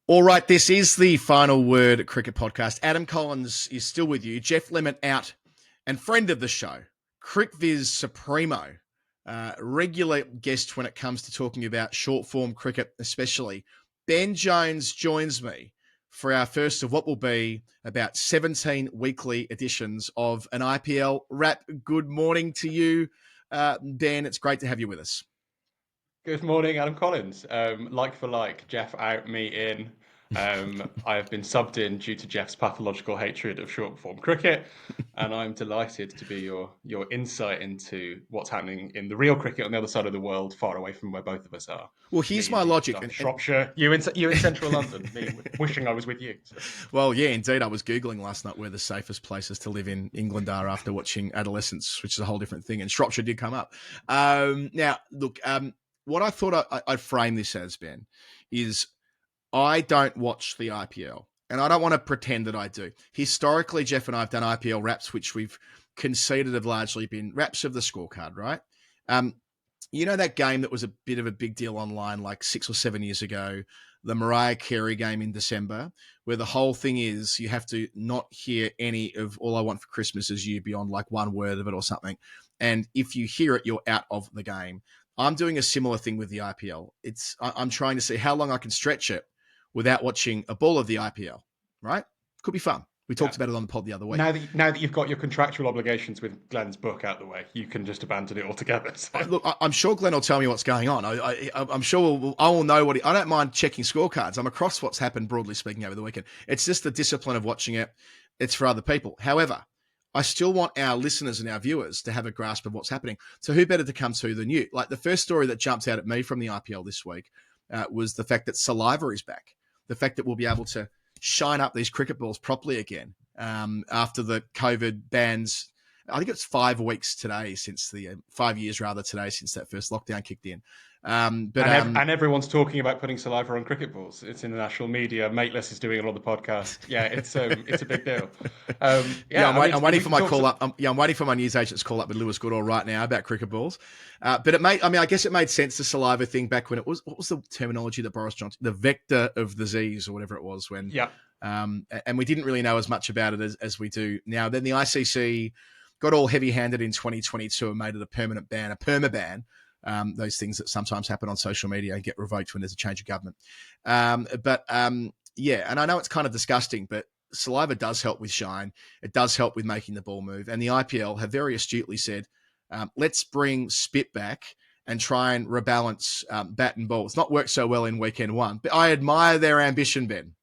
All right, this is the Final Word Cricket Podcast. Adam Collins is still with you. Jeff Lemon out, and friend of the show, CricViz Supremo, regular guest when it comes to talking about short-form cricket especially. Ben Jones joins me for our first of what will be about 17 weekly editions of an IPL wrap. Good morning to you, Ben. It's great to have you with us. Good morning, Adam Collins. Like for like, Jeff out, me in. I have been subbed in due to Jeff's pathological hatred of short form cricket, and I'm delighted to be your insight into what's happening in the real cricket on the other side of the world, far away from where both of us are. Well, here's Me my in logic. Shropshire, you in central London, me wishing I was with you. So. Well, yeah, indeed. I was Googling last night where the safest places to live in England are after watching Adolescence, which is a whole different thing. And Shropshire did come up. Now, look, what I thought I'd frame this as, Ben, is I don't watch the IPL. And I don't want to pretend that I do. Historically, Jeff and I have done IPL wraps, which we've conceded have largely been wraps of the scorecard, right? You know that game that was a bit of a big deal online like 6 or 7 years ago, the Mariah Carey game in December, where the whole thing is you have to not hear any of All I Want for Christmas Is You beyond like one word of it or something. And if you hear it, you're out of the game. I'm doing a similar thing with the IPL. I'm trying to see how long I can stretch it without watching a ball of the IPL, right? Could be fun. We talked about it on the pod the other week. Now that you've got your contractual obligations with Glenn's book out the way, you can just abandon it altogether. So. Look, I'm sure Glenn will tell me what's going on. I'm sure I will know what I don't mind checking scorecards. I'm across what's happened, broadly speaking, over the weekend. It's just the discipline of watching it. It's for other people. However, I still want our listeners and our viewers to have a grasp of what's happening. So who better to come to than you? Like the first story that jumps out at me from the IPL this week was the fact that saliva is back. The fact that we'll be able to shine up these cricket balls properly again after the COVID bans. I think it's 5 weeks today since 5 years rather today since that first lockdown kicked in. And everyone's talking about putting saliva on cricket balls. It's in the national media. Mateless is doing it on the podcast. Yeah, it's a big deal. I'm waiting for my call up. I'm waiting for my news agent's call up with Lewis Goodall right now about cricket balls. But I guess it made sense, the saliva thing back when it was, what was the terminology that Boris Johnson, the vector of disease or whatever it was when, and we didn't really know as much about it as we do now. Then the ICC got all heavy-handed in 2022 and made it a permanent ban, a perma ban. Those things that sometimes happen on social media and get revoked when there's a change of government. And I know it's kind of disgusting, but saliva does help with shine. It does help with making the ball move. And the IPL have very astutely said, let's bring spit back and try and rebalance bat and ball. It's not worked so well in weekend one, but I admire their ambition, Ben.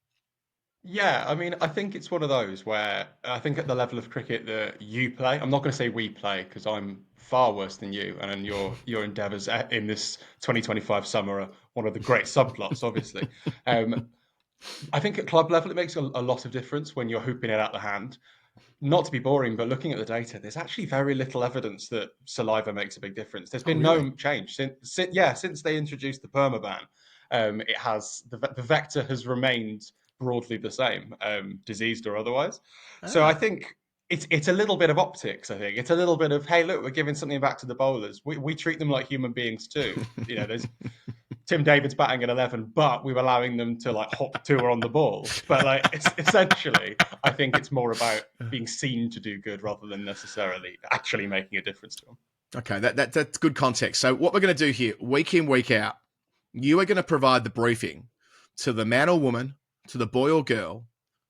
Yeah, I mean, I think it's one of those where I think at the level of cricket that you play, I'm not going to say we play because I'm far worse than you, and your endeavours in this 2025 summer are one of the great subplots, obviously. I think at club level, it makes a lot of difference when you're hooping it out the hand. Not to be boring, but looking at the data, there's actually very little evidence that saliva makes a big difference. There's been no change since they introduced the perma ban. It has the vector has remained broadly the same, diseased or otherwise. So I think it's a little bit of optics. I think it's a little bit of, hey, look, we're giving something back to the bowlers. We treat them like human beings too. There's Tim David's batting at 11, but we're allowing them to like hop tour on the ball. But it's essentially, I think it's more about being seen to do good rather than necessarily actually making a difference to them. Okay, that's good context. So what we're going to do here, week in, week out, you are going to provide the briefing to the man or woman, to the boy or girl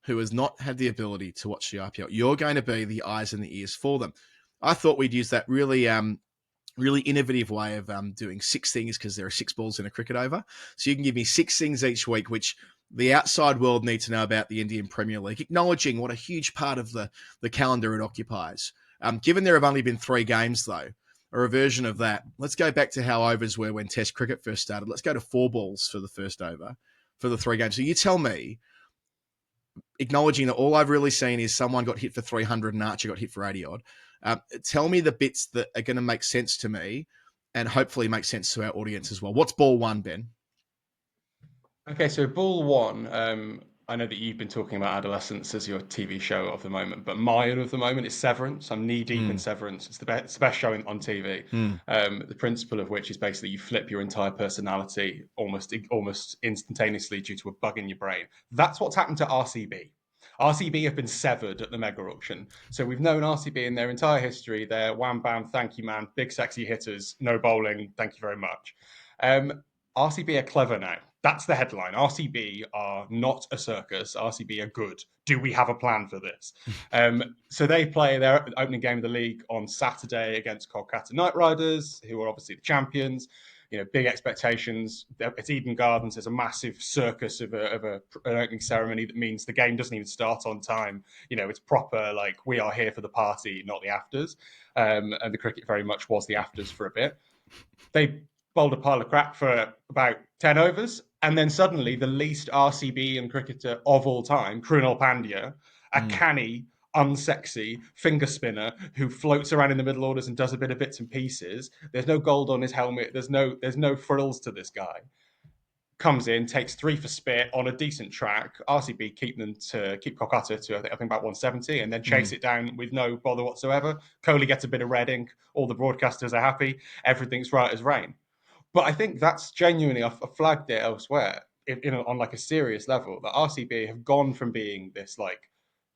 who has not had the ability to watch the IPL. You're going to be the eyes and the ears for them. I thought we'd use that really innovative way of doing 6 things, because there are 6 balls in a cricket over. So you can give me 6 things each week, which the outside world needs to know about the Indian Premier League, acknowledging what a huge part of the calendar it occupies. Given there have only been 3 games, though, or a version of that, let's go back to how overs were when Test cricket first started. Let's go to 4 balls for the first over for the 3 games. So you tell me, acknowledging that all I've really seen is someone got hit for 300 and Archer got hit for 80 odd. Tell me the bits that are going to make sense to me and hopefully make sense to our audience as well. What's ball 1, Ben? Okay, so ball 1, I know that you've been talking about Adolescence as your TV show of the moment, but mine of the moment is Severance. I'm knee deep in Mm, Severance. It's the best show on TV. mm, The principle of which is basically you flip your entire personality almost instantaneously due to a bug in your brain. That's what's happened to RCB. RCB have been severed at the mega auction. So we've known RCB in their entire history. They're wham bam, thank you, man, big sexy hitters, no bowling, thank you very much. RCB are clever now. That's the headline. RCB are not a circus. RCB are good. Do we have a plan for this? So they play their opening game of the league on Saturday against Kolkata Knight Riders, who are obviously the champions. You know, big expectations. It's Eden Gardens. There's a massive circus of an opening ceremony that means the game doesn't even start on time. You know, it's proper, like, we are here for the party, not the afters. And the cricket very much was the afters for a bit. They bowled a pile of crap for about 10 overs. And then suddenly, the least RCB and cricketer of all time, Krunal Pandya, a mm, canny, unsexy finger spinner who floats around in the middle orders and does a bit of bits and pieces. There's no gold on his helmet. There's no frills to this guy. Comes in, takes three for spit on a decent track. RCB keep Kolkata to I think about 170, and then chase mm. it down with no bother whatsoever. Kohli gets a bit of red ink. All the broadcasters are happy. Everything's right as rain. But I think that's genuinely, I've flagged it elsewhere on like a serious level, that RCB have gone from being this like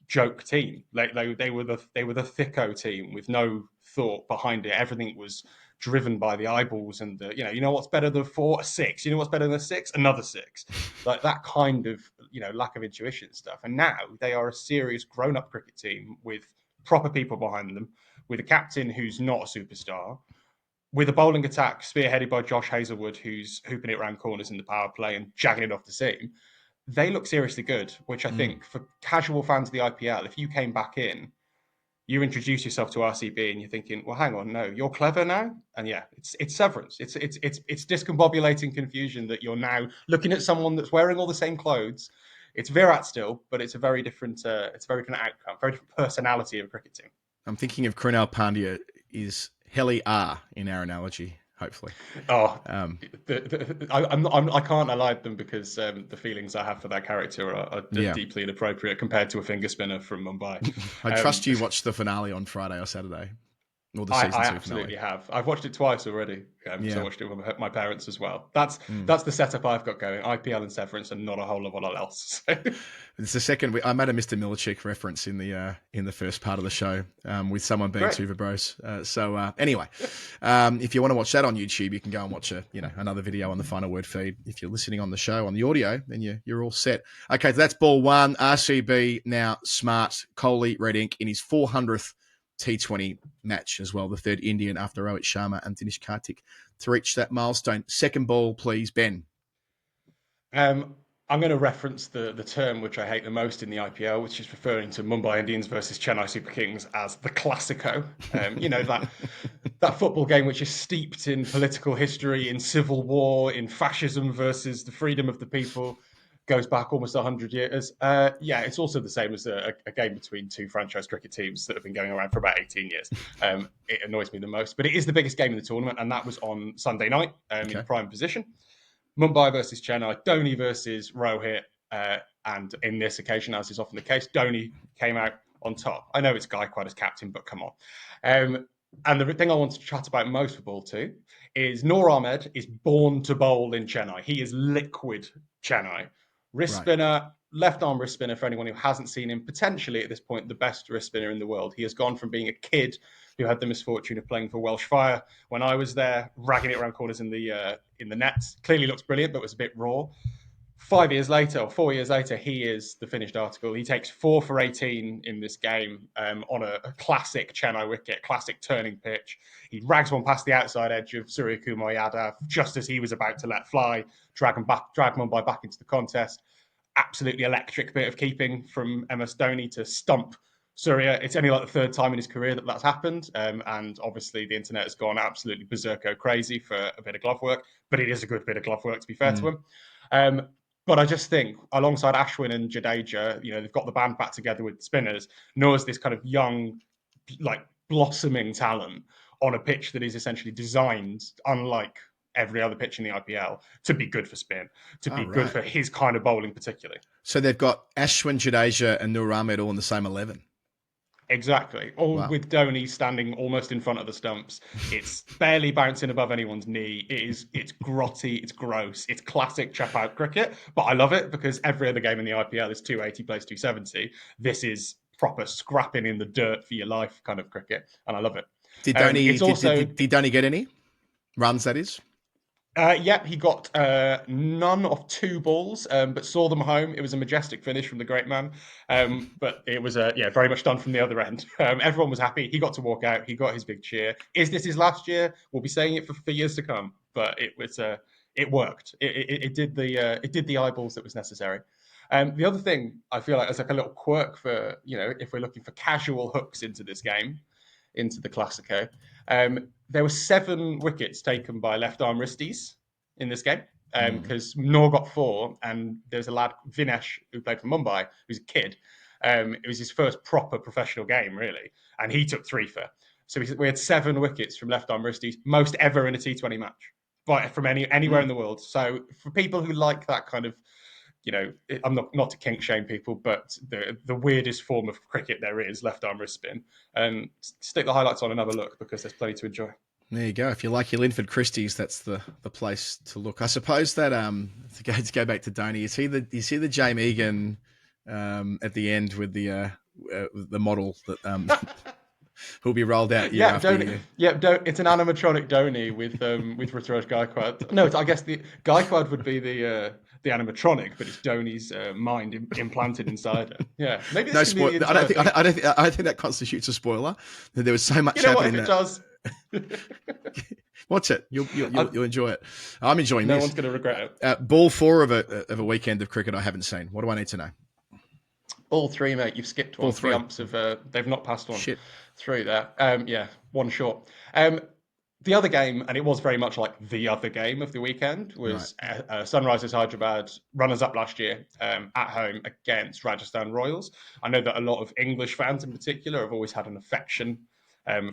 joke team. Like they were the thicko team with no thought behind it. Everything was driven by the eyeballs and the what's better than four? A six. You know what's better than a six? Another six. Like that kind of lack of intuition stuff. And now they are a serious grown-up cricket team with proper people behind them, with a captain who's not a superstar, with a bowling attack spearheaded by Josh Hazlewood, who's hooping it around corners in the power play and jagging it off the seam. They look seriously good, which I Mm. think for casual fans of the IPL, if you came back in, you introduce yourself to RCB and you're thinking, well, hang on, no, you're clever now, and yeah, it's Severance. It's discombobulating confusion that you're now looking at someone that's wearing all the same clothes. It's Virat still, but it's a very different outcome, very different personality of a cricket team. I'm thinking of Krunal Pandya is Heli R in our analogy, hopefully. Oh, Um, I can't elide them because the feelings I have for that character are yeah. deeply inappropriate compared to a finger spinner from Mumbai. I Um, trust you watched the finale on Friday or Saturday, or the I season 2 absolutely finale. have. I've watched it twice already because I Yeah. watched it with my parents as well. That's Mm. that's the setup I've got going. IPL and Severance, and not a whole lot else. It's the second. I made a Mr. Milicic reference in the first part of the show with someone being Great. Tuva Bros. Anyway, if you want to watch that on YouTube, you can go and watch another video on the Final Word feed. If you're listening on the show on the audio, then you're all set. Okay, so that's ball one. RCB now smart. Kohli red ink in his 400th T20 match as well, the third Indian after Rohit Sharma and Dinesh Karthik to reach that milestone. Second ball, please, Ben. I'm going to reference the term which I hate the most in the IPL, which is referring to Mumbai Indians versus Chennai Super Kings as the Classico. That football game which is steeped in political history, in civil war, in fascism versus the freedom of the people, goes back almost 100 years. It's also the same as a game between two franchise cricket teams that have been going around for about 18 years. It annoys me the most, but it is the biggest game in the tournament, and that was on Sunday night in prime position. Mumbai versus Chennai, Dhoni versus Rohit, and in this occasion, as is often the case, Dhoni came out on top. I know it's Gaikwad as captain, but come on. And the thing I want to chat about most for ball two is Noor Ahmad is born to bowl in Chennai. He is liquid Chennai. Wrist Right. spinner, left arm wrist spinner for anyone who hasn't seen him, potentially at this point, the best wrist spinner in the world. He has gone from being a kid who had the misfortune of playing for Welsh Fire when I was there, ragging it around corners in the nets. Clearly looks brilliant, but was a bit raw. 4 years later, he is the finished article. He takes 4 for 18 in this game on a classic Chennai wicket, classic turning pitch. He rags one past the outside edge of Surya Kumar Yadav just as he was about to let fly, drag Mumbai back into the contest. Absolutely electric bit of keeping from MS Dhoni to stump Surya. It's only like the third time in his career that that's happened. And obviously the internet has gone absolutely berserko crazy for a bit of glove work, but it is a good bit of glove work, to be fair to him. But I just think, alongside Ashwin and Jadeja, they've got the band back together with spinners. Noor's this kind of young, like blossoming talent on a pitch that is essentially designed, unlike every other pitch in the IPL to be good for spin, to be good right. for his kind of bowling particularly. So they've got Ashwin Jadeja and Noor Ahmad all in the same 11. Exactly. All Wow. with Dhoni standing almost in front of the stumps. It's barely bouncing above anyone's knee. It's grotty, it's gross, it's classic chap out cricket. But I love it because every other game in the IPL is 280 plays 270. This is proper scrapping in the dirt for your life kind of cricket, and I love it. Did Dhoni It's also did Dhoni get any runs? That is. yeah, he got none of 2 balls, but saw them home. It was a majestic finish from the great man, but it was very much done from the other end. Everyone was happy. He got to walk out. He got his big cheer. Is this his last year? We'll be saying it for years to come. But it worked. It did the eyeballs that was necessary. The other thing I feel like as like a little quirk for if we're looking for casual hooks into this game, into the Classico. There were 7 wickets taken by left-arm wristies in this game because Noor got 4, and there's a lad, Vinesh, who played for Mumbai, who's a kid. It was his first proper professional game, really, and he took 3 for. So we had 7 wickets from left-arm wristies, most ever in a T20 match, but from anywhere in the world. So for people who like that kind of I'm not to kink shame people, but the weirdest form of cricket there is, left arm wrist spin. And stick the highlights on and have a look because there's plenty to enjoy. There you go. If you like your Linford Christies, that's the place to look. I suppose that to go back to Dhoni, you see the Jame Egan at the end with the model that who'll be rolled out year after year. Yeah, it's an animatronic Dhoni with Ruturaj Gaikwad. No, I guess the Gaikwad would be the animatronic, but it's Dhoni's mind implanted inside it. Yeah, maybe this No can be spoiler. I don't think that constitutes a spoiler. There was so much happening. What if it does? Watch it. You'll enjoy it. I'm enjoying this. No one's going to regret it. Ball 4 of a weekend of cricket I haven't seen. What do I need to know? Ball 3, mate. You've skipped one. Ball 3. The umps they've not passed one. Shit. Through there. Yeah, one short. The other game, and it was very much like the other game of the weekend, was Sunrisers Hyderabad, runners-up last year, at home against Rajasthan Royals. I know that a lot of English fans in particular have always had an affection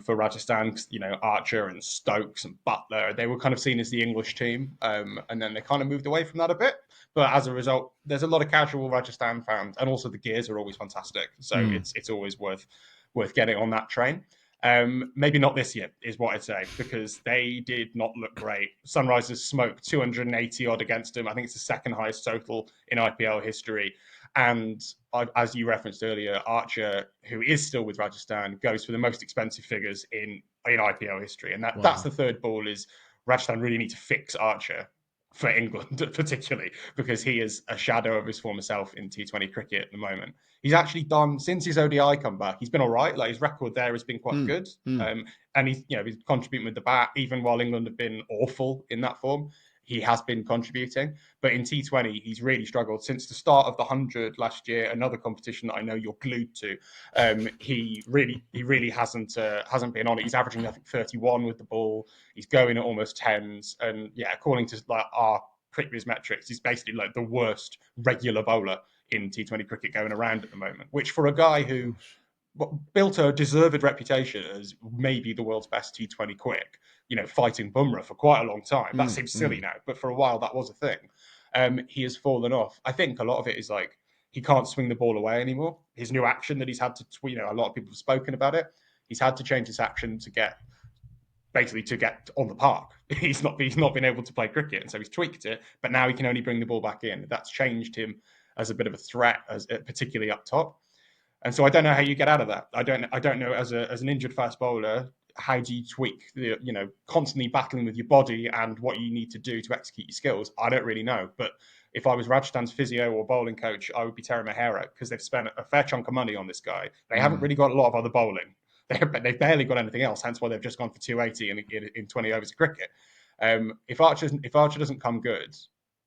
for Rajasthan, Archer and Stokes and Butler. They were kind of seen as the English team, and then they kind of moved away from that a bit. But as a result, there's a lot of casual Rajasthan fans, and also the gears are always fantastic. So it's always worth getting on that train. Maybe not this year, is what I'd say, because they did not look great. Sunrisers smoked 280 odd against them. I think it's the second highest total in IPL history. And as you referenced earlier, Archer, who is still with Rajasthan, goes for the most expensive figures in IPL history. And that's the third ball is Rajasthan really need to fix Archer for England, particularly, because he is a shadow of his former self in T20 cricket at the moment. He's actually done, since his ODI comeback, he's been all right. Like, his record there has been quite good. And he's contributing with the bat, even while England have been awful in that form. He has been contributing, but in T20, he's really struggled since the start of the 100 last year. Another competition that I know you're glued to. He really hasn't been on it. He's averaging, I think, 31 with the ball. He's going at almost 10s, and yeah, according to our CricViz metrics, he's basically like the worst regular bowler in T20 cricket going around at the moment. Which for a guy who built a deserved reputation as maybe the world's best T20 quick, fighting Bumrah for quite a long time. That seems silly now, but for a while that was a thing. He has fallen off. I think a lot of it is like he can't swing the ball away anymore. His new action that he's had to, a lot of people have spoken about it. He's had to change his action to get on the park. He's not been able to play cricket, and so he's tweaked it. But now he can only bring the ball back in. That's changed him as a bit of a threat, particularly up top. And so I don't know how you get out of that. I don't know as an injured fast bowler, how do you tweak constantly battling with your body and what you need to do to execute your skills? I don't really know. But if I was Rajasthan's physio or bowling coach, I would be tearing my hair out because they've spent a fair chunk of money on this guy. They haven't really got a lot of other bowling. They've barely got anything else, hence why they've just gone for 280 in 20 overs of cricket. If Archer doesn't come good,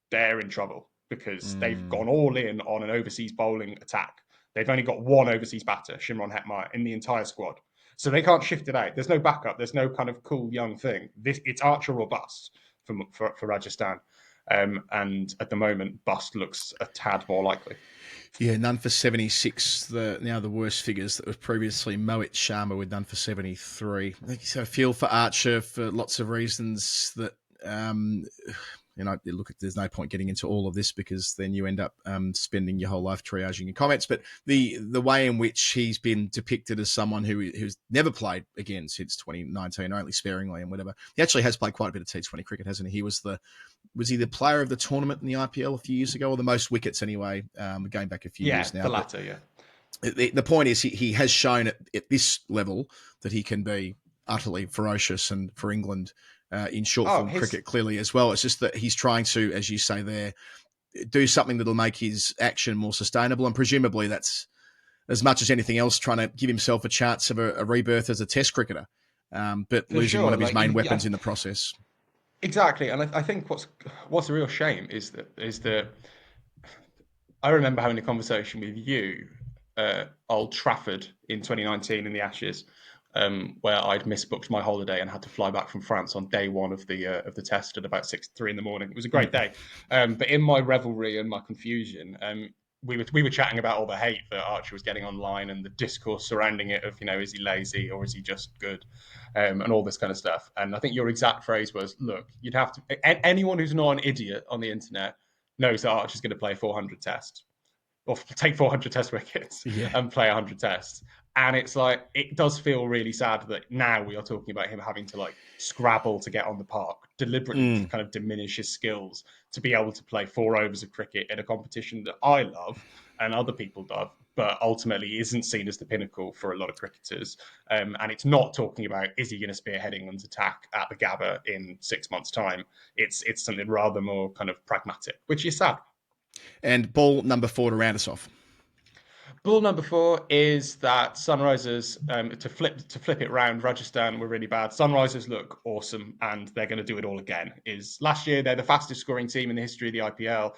they're in trouble because they've gone all in on an overseas bowling attack. They've only got one overseas batter, Shimron Hetmyer, in the entire squad. So they can't shift it out. There's no backup. There's no kind of cool young thing. It's Archer or bust for Rajasthan. And at the moment, bust looks a tad more likely. Yeah, none for 76. The worst figures that was previously Mohit Sharma with none for 73. I think so. I feel for Archer for lots of reasons that look, there's no point getting into all of this because then you end up spending your whole life triaging your comments. But the way in which he's been depicted as someone who's never played again since 2019, only sparingly and whatever. He actually has played quite a bit of T20 cricket, hasn't he? Was he the player of the tournament in the IPL a few years ago, or the most wickets anyway, going back a few years now? The latter, yeah. The point is he has shown at this level that he can be utterly ferocious, and for England in short form cricket clearly as well. It's just that he's trying to, as you say there, do something that'll make his action more sustainable, and presumably that's, as much as anything else, trying to give himself a chance of a rebirth as a test cricketer, but for losing one of his main weapons in the process. Exactly, and I think what's a real shame is that I remember having a conversation with you Old Trafford in 2019 in the Ashes, where I'd misbooked my holiday and had to fly back from France on day one of the test at about 3 in the morning. It was a great day, but in my revelry and my confusion, we were chatting about all the hate that Archer was getting online and the discourse surrounding it of, is he lazy or is he just good, and all this kind of stuff. And I think your exact phrase was, look, you'd have to, anyone who's not an idiot on the internet knows that Archer's going to play 400 tests or take 400 test wickets and play 100 tests. And it's like, it does feel really sad that now we are talking about him having to scrabble to get on the park, deliberately kind of diminish his skills to be able to play 4 overs of cricket in a competition that I love and other people love, but ultimately isn't seen as the pinnacle for a lot of cricketers. And it's not talking about, is he going to spearhead England's attack at the Gabba in 6 months' time? It's something rather more kind of pragmatic, which is sad. And ball number 4 to round us off. Ball number 4 is that Sunrisers, to flip it round, Rajasthan were really bad. Sunrisers look awesome, and they're going to do it all again. Last year, they're the fastest scoring team in the history of the IPL.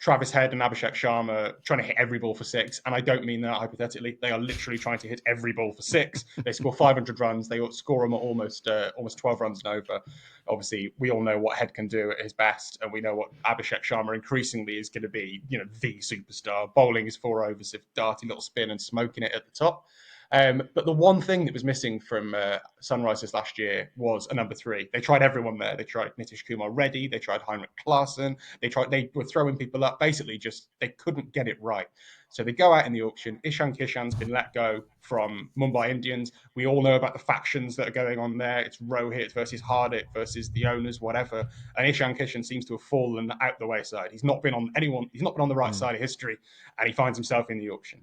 Travis Head and Abhishek Sharma trying to hit every ball for 6. And I don't mean that hypothetically. They are literally trying to hit every ball for 6. They score 500 runs. They score them at almost 12 runs and over. Obviously, we all know what Head can do at his best. And we know what Abhishek Sharma increasingly is going to be, the superstar. Bowling his 4 overs of darty little spin and smoking it at the top. But the one thing that was missing from Sunrisers last year was a number 3. They tried everyone there. They tried Nitish Kumar Reddy. They tried Heinrich Klaassen. They were throwing people up. Basically, they couldn't get it right. So they go out in the auction. Ishan Kishan's been let go from Mumbai Indians. We all know about the factions that are going on there. It's Rohit versus Hardik versus the owners, whatever. And Ishan Kishan seems to have fallen out the wayside. He's not been on the right side of history, and he finds himself in the auction.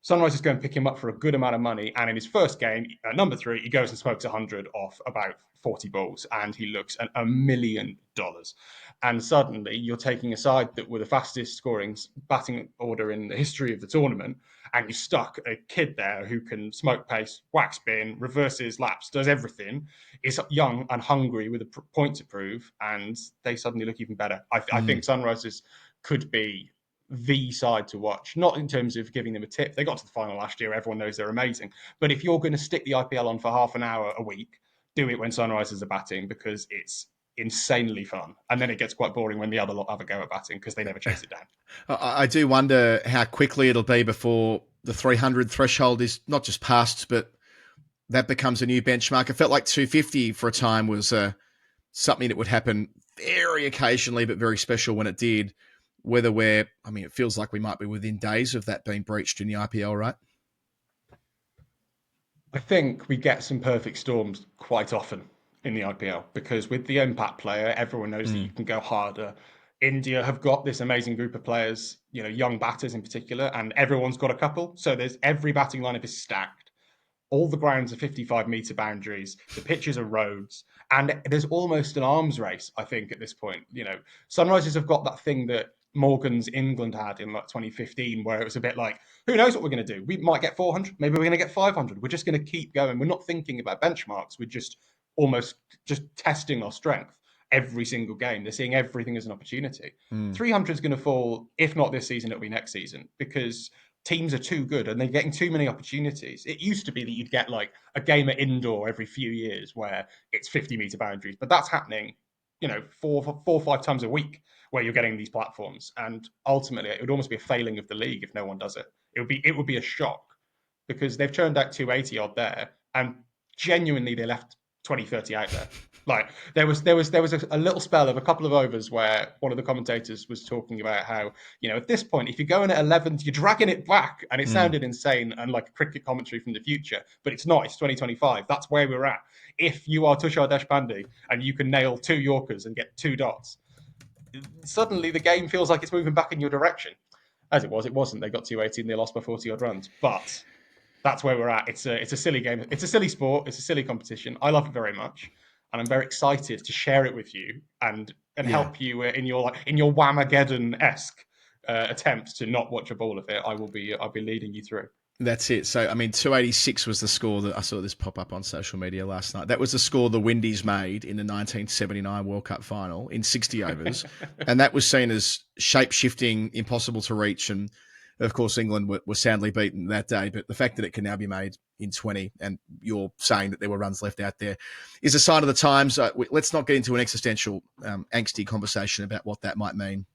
Sunrisers go and pick him up for a good amount of money, and in his first game, at number 3, he goes and smokes 100 off about 40 balls, and he looks at $1 million. And suddenly, you're taking a side that were the fastest scoring batting order in the history of the tournament, and you stuck a kid there who can smoke pace, whack spin, reverses laps, does everything, is young and hungry with a point to prove, and they suddenly look even better. I think Sunrisers could be the side to watch, not in terms of giving them a tip. They got to the final last year. Everyone knows they're amazing. But if you're going to stick the IPL on for half an hour a week, do it when Sunrisers are batting, because it's insanely fun. And then it gets quite boring when the other lot have a go at batting because they never chase it down. I do wonder how quickly it'll be before the 300 threshold is not just passed, but that becomes a new benchmark. It felt like 250 for a time was something that would happen very occasionally, but very special when it did. It feels like we might be within days of that being breached in the IPL, right? I think we get some perfect storms quite often in the IPL, because with the impact player, everyone knows that you can go harder. India have got this amazing group of players, young batters in particular, and everyone's got a couple. So every batting lineup is stacked. All the grounds are 55-metre boundaries. The pitches are roads. And there's almost an arms race, I think, at this point. Sunrisers have got that thing that Morgan's England had in 2015, where it was a bit like, who knows what we're going to do? We might get 400. Maybe we're going to get 500. We're just going to keep going. We're not thinking about benchmarks. We're just almost just testing our strength every single game. They're seeing everything as an opportunity. 300 is going to fall, if not this season, it'll be next season, because teams are too good and they're getting too many opportunities. It used to be that you'd get a game at indoor every few years where it's 50-metre boundaries, but that's happening, 4 or 5 times a week where you're getting these platforms. And ultimately, it would almost be a failing of the league if no one does it. It would be a shock, because they've churned out 280 odd there, and genuinely they left 20, 30 out there. Like there was a little spell of a couple of overs where one of the commentators was talking about how, at this point, if you're going at 11, you're dragging it back, and it Mm. sounded insane and like a cricket commentary from the future, but it's not. It's 2025. That's where we're at. If you are Tushar Deshpande and you can nail 2 Yorkers and get 2 dots, suddenly the game feels like it's moving back in your direction. As it was, it wasn't. They got 280 and they lost by 40 odd runs, but that's where we're at. It's a silly game. It's a silly sport. It's a silly competition. I love it very much, and I'm very excited to share it with you and Yeah. help you in your Whamageddon esque attempt to not watch a ball of it. I'll be leading you through. That's it. So, I mean, 286 was the score that I saw this pop up on social media last night. That was the score the Windies made in the 1979 World Cup final in 60 overs. And that was seen as shape-shifting, impossible to reach. And, of course, England were soundly beaten that day. But the fact that it can now be made in 20, and you're saying that there were runs left out there, is a sign of the times. Let's not get into an existential, angsty conversation about what that might mean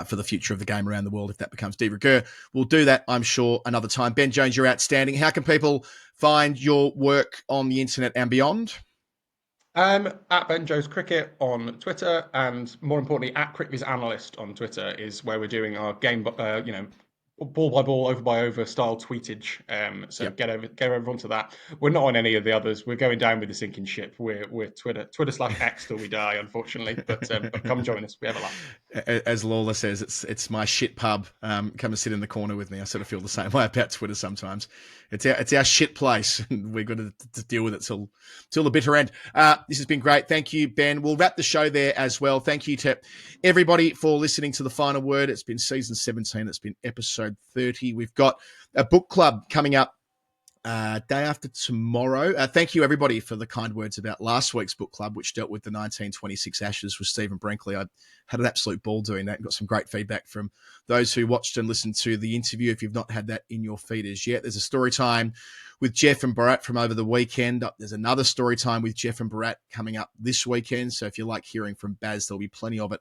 for the future of the game around the world if that becomes de rigueur. We'll do that, I'm sure, another time. Ben Jones, you're outstanding. How can people find your work on the internet and beyond? At Ben Jones Cricket on Twitter, and more importantly, at CricViz Analyst on Twitter is where we're doing our game, ball by ball, over by over style tweetage. So Yep. get over onto that. We're not on any of the others. We're going down with the sinking ship. We're Twitter/X till we die, unfortunately. But come join us. We have a laugh. As Lawler says, it's my shit pub. Come and sit in the corner with me. I sort of feel the same way about Twitter sometimes. It's our shit place, and we're going to deal with it till the bitter end. This has been great. Thank you, Ben. We'll wrap the show there as well. Thank you to everybody for listening to The Final Word. It's been season 17. It's been episode 30. We've got a book club coming up day after tomorrow. Thank you, everybody, for the kind words about last week's book club, which dealt with the 1926 Ashes with Stephen Brinkley. I had an absolute ball doing that and got some great feedback from those who watched and listened to the interview. If you've not had that in your feed as yet, there's a story time with Jeff and Barat from over the weekend. There's another story time with Jeff and Barat coming up this weekend. So if you like hearing from Baz, there'll be plenty of it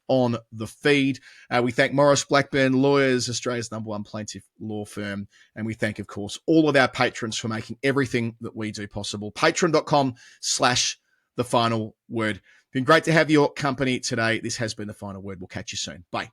on the feed. We thank Maurice Blackburn Lawyers, Australia's #1 plaintiff law firm. And we thank, of course, all of our patrons for making everything that we do possible. Patreon.com/The Final Word. Been great to have your company today. This has been The Final Word. We'll catch you soon. Bye.